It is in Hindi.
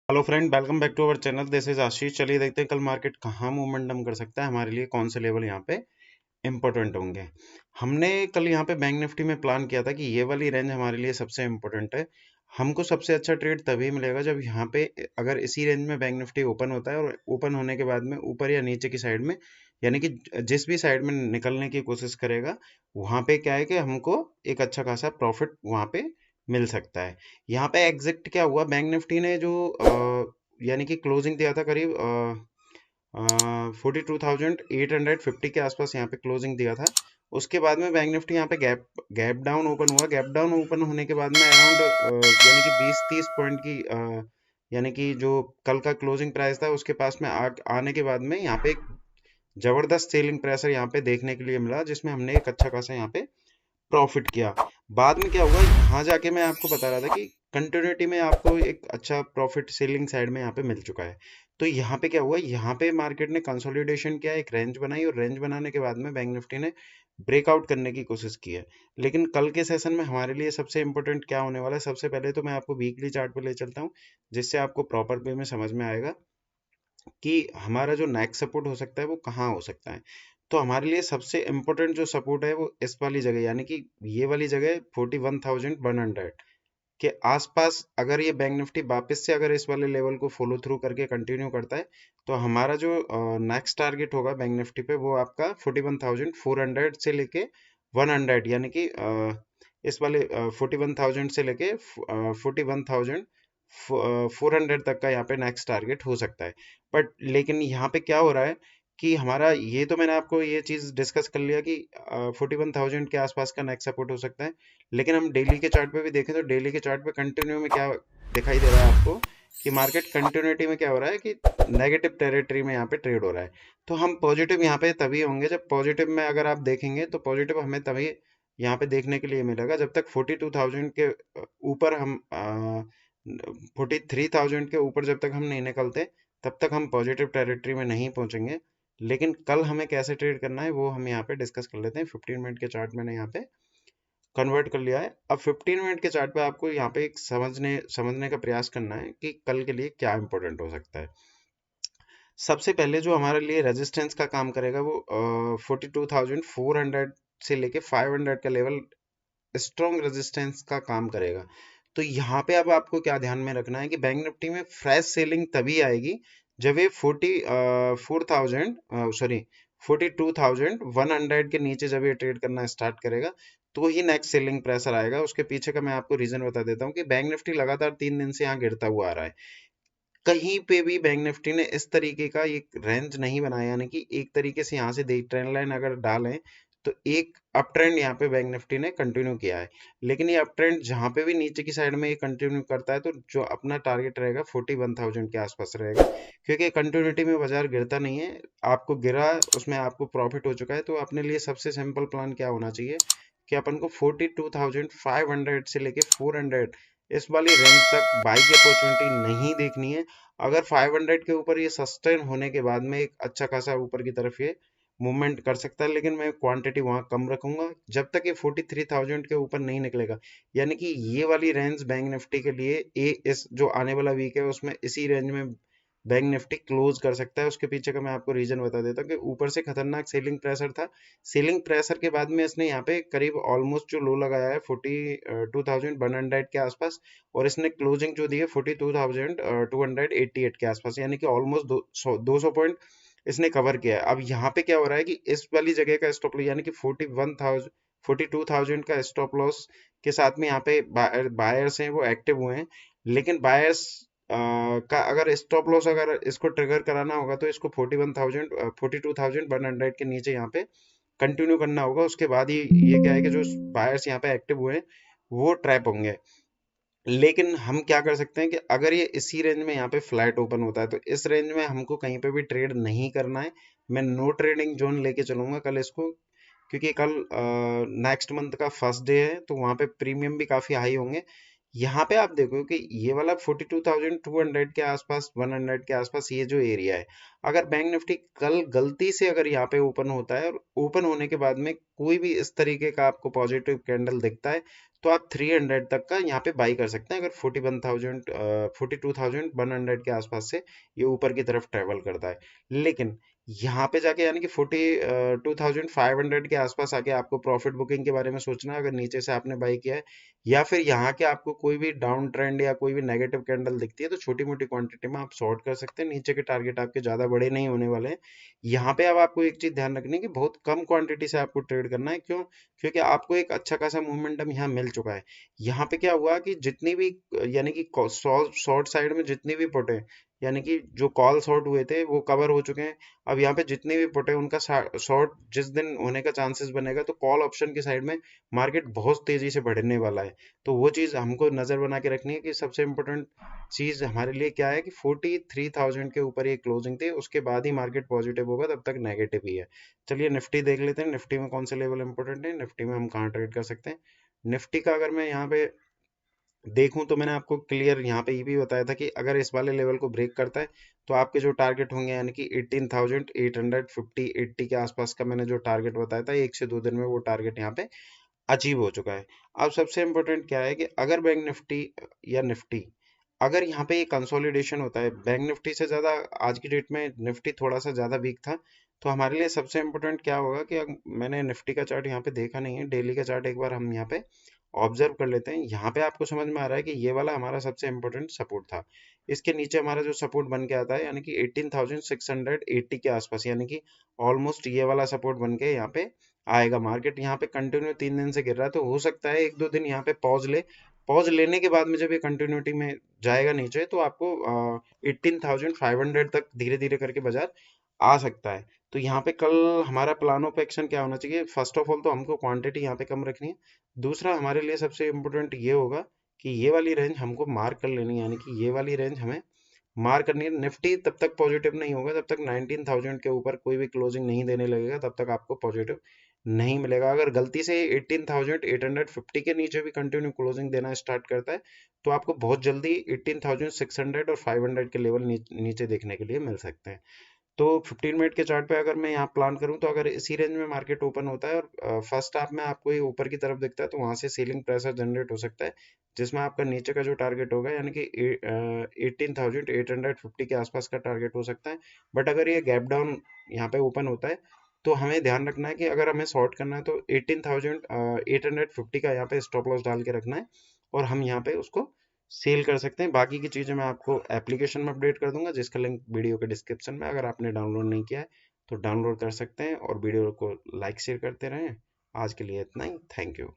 Hello friend, welcome back to our channel. This is Ashish. चलिए देखते हैं कल मार्केट कहाँ मोमेंटम कर सकता है, हमारे लिए कौन से लेवल यहाँ पे इम्पोर्टेंट होंगे। हमने कल यहाँ पे बैंक निफ्टी में प्लान किया था कि ये वाली रेंज हमारे लिए सबसे इम्पोर्टेंट है। हमको सबसे अच्छा ट्रेड तभी मिलेगा जब यहाँ पे अगर इसी रेंज में बैंक निफ्टी ओपन होता है और ओपन होने के बाद में ऊपर या नीचे की साइड में, यानी कि जिस भी साइड में निकलने की कोशिश करेगा, वहां पे क्या है कि हमको एक अच्छा खासा प्रॉफिट वहां पे मिल सकता है। यहाँ पे एग्जैक्ट क्या हुआ, बैंक निफ्टी ने जो यानी कि क्लोजिंग दिया था करीब 42,850 के आसपास यहाँ पे क्लोजिंग दिया था। उसके बाद में बैंक निफ्टी यहाँ पे गैप गैप डाउन ओपन हुआ। गैप डाउन ओपन होने के बाद में अराउंड यानी कि 20-30 पॉइंट की यानी कि जो कल का क्लोजिंग प्राइस था उसके पास में आने के बाद में यहाँ पे एक जबरदस्त सेलिंग प्रेशर यहाँ पे देखने के लिए मिला, जिसमें हमने एक अच्छा खासा यहाँ पे प्रॉफिट किया। बाद में क्या हुआ, यहाँ जाके मैं आपको बता रहा था कि कंटिन्यूटी में आपको एक अच्छा प्रॉफिट सेलिंग साइड में यहाँ पे मिल चुका है। तो यहाँ पे क्या हुआ, यहाँ पे मार्केट ने कंसोलिडेशन किया, एक रेंज बनाई और रेंज बनाने के बाद में बैंक निफ्टी ने ब्रेकआउट करने की कोशिश की है। लेकिन कल के सेशन में हमारे लिए सबसे इंपॉर्टेंट क्या होने वाला है, सबसे पहले तो मैं आपको वीकली चार्ट पे ले चलता हूँ, जिससे आपको प्रॉपर वे में समझ में आएगा कि हमारा जो नेक्स्ट सपोर्ट हो सकता है वो कहाँ हो सकता है। तो हमारे लिए सबसे इम्पोर्टेंट जो सपोर्ट है वो इस वाली जगह, यानी कि ये वाली जगह 41,100 के आसपास। अगर ये बैंक निफ्टी वापस से अगर इस वाले लेवल को फॉलो थ्रू करके कंटिन्यू करता है, तो हमारा जो नेक्स्ट टारगेट होगा बैंक निफ्टी पे वो आपका 41,400 से लेके 100, यानी कि इस वाले 41,000 से लेके 41,400 तक का यहाँ पे नेक्स्ट टारगेट हो सकता है। बट लेकिन यहाँ पे क्या हो रहा है कि हमारा ये तो मैंने आपको ये चीज डिस्कस कर लिया कि 41,000 के आसपास का नेक्स्ट सपोर्ट हो सकता है। लेकिन हम डेली के चार्ट पे भी देखें तो डेली के चार्ट पे कंटिन्यू में क्या दिखाई दे रहा है आपको, कि मार्केट कंटिन्यूटी में क्या हो रहा है कि नेगेटिव टेरिटरी में यहाँ पे ट्रेड हो रहा है। तो हम पॉजिटिव यहाँ पे तभी होंगे जब पॉजिटिव में अगर आप देखेंगे तो पॉजिटिव हमें तभी यहाँ पे देखने के लिए मिलेगा जब तक 42,000 के ऊपर हम 43,000 के ऊपर जब तक हम नहीं निकलते, तब तक हम पॉजिटिव टेरिटरी में नहीं पहुंचेंगे। लेकिन कल हमें कैसे ट्रेड करना है वो हम यहाँ पे डिस्कस कर लेते हैं। 15 मिनट के चार्ट मैंने यहाँ पे कन्वर्ट कर लिया है। अब 15 मिनट के चार्ट पे आपको यहाँ पे एक समझने का प्रयास करना है कि कल के लिए क्या इंपॉर्टेंट हो सकता है। सबसे पहले जो हमारे लिए रेजिस्टेंस का काम करेगा वो 42,400 से लेके 500 का लेवल स्ट्रॉन्ग रेजिस्टेंस का काम करेगा। तो यहाँ पे अब आपको क्या ध्यान में रखना है कि बैंक निफ्टी में फ्रेश सेलिंग तभी आएगी जब ये 42,100 के नीचे जब ये ट्रेड करना स्टार्ट करेगा, तो ही नेक्स्ट सेलिंग प्रेशर आएगा। उसके पीछे का मैं आपको रीजन बता देता हूँ कि बैंक निफ्टी लगातार 3 दिन से यहाँ गिरता हुआ आ रहा है। कहीं पे भी बैंक निफ्टी ने इस तरीके का एक रेंज नहीं बनाया, यानी कि एक तरीके से यहाँ से देख ट्रेंड लाइन अगर डालें तो एक अप ट्रेंड यहाँ पे बैंक निफ्टी ने कंटिन्यू किया है। लेकिन ये अप ट्रेंड जहाँ पे भी नीचे की साइड में ये कंटिन्यू करता है, तो जो अपना टारगेट रहेगा 41,000 के आसपास रहेगा, क्योंकि कंटिन्यूटी में बाजार गिरता नहीं है। आपको गिरा, उसमें आपको प्रॉफिट हो चुका है, तो अपने लिए सबसे सिंपल प्लान क्या होना चाहिए कि अपन को 42,500 से लेके 400 इस वाली रेंज तक बाई की अपॉर्चुनिटी नहीं देखनी है। अगर 500 के ऊपर ये सस्टेन होने के बाद में एक अच्छा खासा ऊपर की तरफ ये मूवमेंट कर सकता है, लेकिन मैं क्वांटिटी वहां कम रखूंगा जब तक ये 43,000 के ऊपर नहीं निकलेगा। यानी कि ये वाली रेंज बैंक निफ्टी के लिए इस जो आने वाला वीक है उसमें इसी रेंज में बैंक निफ्टी क्लोज कर सकता है। उसके पीछे का मैं आपको रीजन बता देता हूँ कि ऊपर से खतरनाक सेलिंग प्रेशर था। सेलिंग प्रेशर के बाद में इसने यहाँ पे करीब ऑलमोस्ट जो लो लगाया है 42,100 के आसपास, और इसने क्लोजिंग जो दी है 42,288 के आसपास, यानी कि ऑलमोस्ट 200 पॉइंट इसने कवर किया है। अब यहाँ पे क्या हो रहा है कि इस वाली जगह का स्टॉप लॉस, यानी कि 42,000 का स्टॉप लॉस के साथ में यहाँ पे बायर्स हैं वो एक्टिव हुए हैं। लेकिन बायर्स का अगर स्टॉप लॉस अगर इसको ट्रिगर कराना होगा तो इसको 42,100 के नीचे यहाँ पे कंटिन्यू करना होगा। उसके बाद ही ये क्या है कि जो बायर्स यहाँ पे एक्टिव हुए हैं वो ट्रैप होंगे। लेकिन हम क्या कर सकते हैं कि अगर ये इसी रेंज में यहाँ पे फ्लैट ओपन होता है तो इस रेंज में हमको कहीं पे भी ट्रेड नहीं करना है। मैं नो ट्रेडिंग जोन लेके चलूंगा कल इसको, क्योंकि कल नेक्स्ट मंथ का फर्स्ट डे है, तो वहाँ पे प्रीमियम भी काफी हाई होंगे। यहाँ पे आप देखो कि ये वाला 42,200 के आसपास, 100 के आसपास ये जो एरिया है, अगर बैंक निफ्टी कल गलती से अगर यहाँ पे ओपन होता है और ओपन होने के बाद में कोई भी इस तरीके का आपको पॉजिटिव कैंडल दिखता है, तो आप 300 तक का यहाँ पे बाई कर सकते हैं, अगर 42,100 के आसपास से ये ऊपर की तरफ ट्रेवल करता है। लेकिन यहाँ पे जाके यानी कि 42,500 के आसपास आके आपको प्रॉफिट बुकिंग के बारे में सोचना है, अगर नीचे से आपने बाई किया है, या फिर यहाँ के आपको कोई भी डाउन ट्रेंड या कोई भी नेगेटिव कैंडल दिखती है, तो छोटी मोटी क्वांटिटी में आप शॉर्ट कर सकते हैं। नीचे के टारगेट आपके ज्यादा बड़े नहीं होने वाले हैं। यहाँ पे अब आपको एक चीज ध्यान रखनी है कि बहुत कम क्वांटिटी से आपको ट्रेड करना है। क्यों? क्योंकि आपको एक अच्छा खासा मोमेंटम यहाँ मिल चुका है। यहाँ पे क्या हुआ कि जितनी भी यानी कि शॉर्ट साइड में जितनी भी पुट है, यानी कि जो कॉल शॉर्ट हुए थे वो कवर हो चुके हैं। अब यहाँ पे जितने भी पुट है उनका शॉर्ट जिस दिन होने का चांसेस बनेगा, तो कॉल ऑप्शन की साइड में मार्केट बहुत तेजी से बढ़ने वाला है। तो वो चीज़ हमको नज़र बना के रखनी है कि सबसे इम्पोर्टेंट चीज़ हमारे लिए क्या है कि 43,000 के ऊपर ये क्लोजिंग थी, उसके बाद ही मार्केट पॉजिटिव होगा, तब तक नेगेटिव ही है। चलिए निफ्टी देख लेते हैं, निफ्टी में कौन से लेवल इंपॉर्टेंट है, निफ्टी में हम कहाँ ट्रेड कर सकते हैं। निफ्टी का अगर मैं यहाँ पे देखूं तो मैंने आपको क्लियर यहाँ पे ये भी बताया था कि अगर इस वाले लेवल को ब्रेक करता है, तो आपके जो टारगेट होंगे यानी कि 18,850 80 के आसपास का मैंने जो टारगेट बताया था, 1 से 2 दिन में वो टारगेट यहाँ पे अचीव हो चुका है। अब सबसे इम्पोर्टेंट क्या है कि अगर बैंक निफ्टी या निफ्टी अगर यहाँ पे ये कंसोलिडेशन होता है, बैंक निफ्टी से ज़्यादा आज की डेट में निफ्टी थोड़ा सा ज़्यादा वीक था, तो हमारे लिए सबसे इम्पोर्टेंट क्या होगा कि मैंने निफ्टी का चार्ट यहाँ पे देखा नहीं है, डेली का चार्ट एक बार हम यहाँ पे ऑब्जर्व कर लेते हैं। यहाँ पे आपको समझ में आ रहा है कि ये वाला हमारा सबसे इम्पोर्टेंट सपोर्ट था। इसके नीचे हमारा जो सपोर्ट बन के आता है यानी कि 18,680 के आसपास, यानी कि ऑलमोस्ट ये वाला सपोर्ट बन के यहाँ पे आएगा। मार्केट यहाँ पे कंटिन्यू 3 दिन से गिर रहा है, तो हो सकता है 1-2 दिन यहाँ पे पॉज ले। पॉज लेने के बाद में जब ये कंटिन्यूटी में जाएगा नीचे, तो आपको 18,500 तक धीरे धीरे करके बाजार आ सकता है। तो यहाँ पे कल हमारा प्लान ऑफ एक्शन क्या होना चाहिए? फर्स्ट ऑफ ऑल तो हमको क्वांटिटी यहाँ पे कम रखनी है। दूसरा हमारे लिए सबसे इम्पोर्टेंट ये होगा कि ये वाली रेंज हमको मार्क कर लेनी है, यानी कि ये वाली रेंज हमें मार्क करनी है। निफ्टी तब तक पॉजिटिव नहीं होगा जब तक 19,000 के ऊपर कोई भी क्लोजिंग नहीं देने लगेगा, तब तक आपको पॉजिटिव नहीं मिलेगा। अगर गलती से 18,850 के नीचे भी कंटिन्यू क्लोजिंग देना स्टार्ट करता है, तो आपको बहुत जल्दी 18,600 और 500 के लेवल नीचे देखने के लिए मिल सकते हैं। तो 15 मिनट के चार्ट पे अगर मैं यहाँ प्लान करूँ, तो अगर इसी रेंज में मार्केट ओपन होता है और फर्स्ट हाफ में आपको ये ऊपर की तरफ दिखता है, तो वहां से सीलिंग प्रेशर जनरेट हो सकता है, जिसमें आपका नीचे का जो टारगेट होगा यानी कि 18,850 के आसपास का टारगेट हो सकता है। बट अगर ये गैप डाउन यहाँ पे ओपन होता है, तो हमें ध्यान रखना है कि अगर हमें शॉर्ट करना है तो 18,850 का यहाँ पे स्टॉप लॉस डाल के रखना है, और हम यहाँ पे उसको सेल कर सकते हैं। बाकी की चीज़ें मैं आपको एप्लीकेशन में अपडेट कर दूंगा, जिसका लिंक वीडियो के डिस्क्रिप्शन में, अगर आपने डाउनलोड नहीं किया है तो डाउनलोड कर सकते हैं, और वीडियो को लाइक शेयर करते रहें। आज के लिए इतना ही, थैंक यू।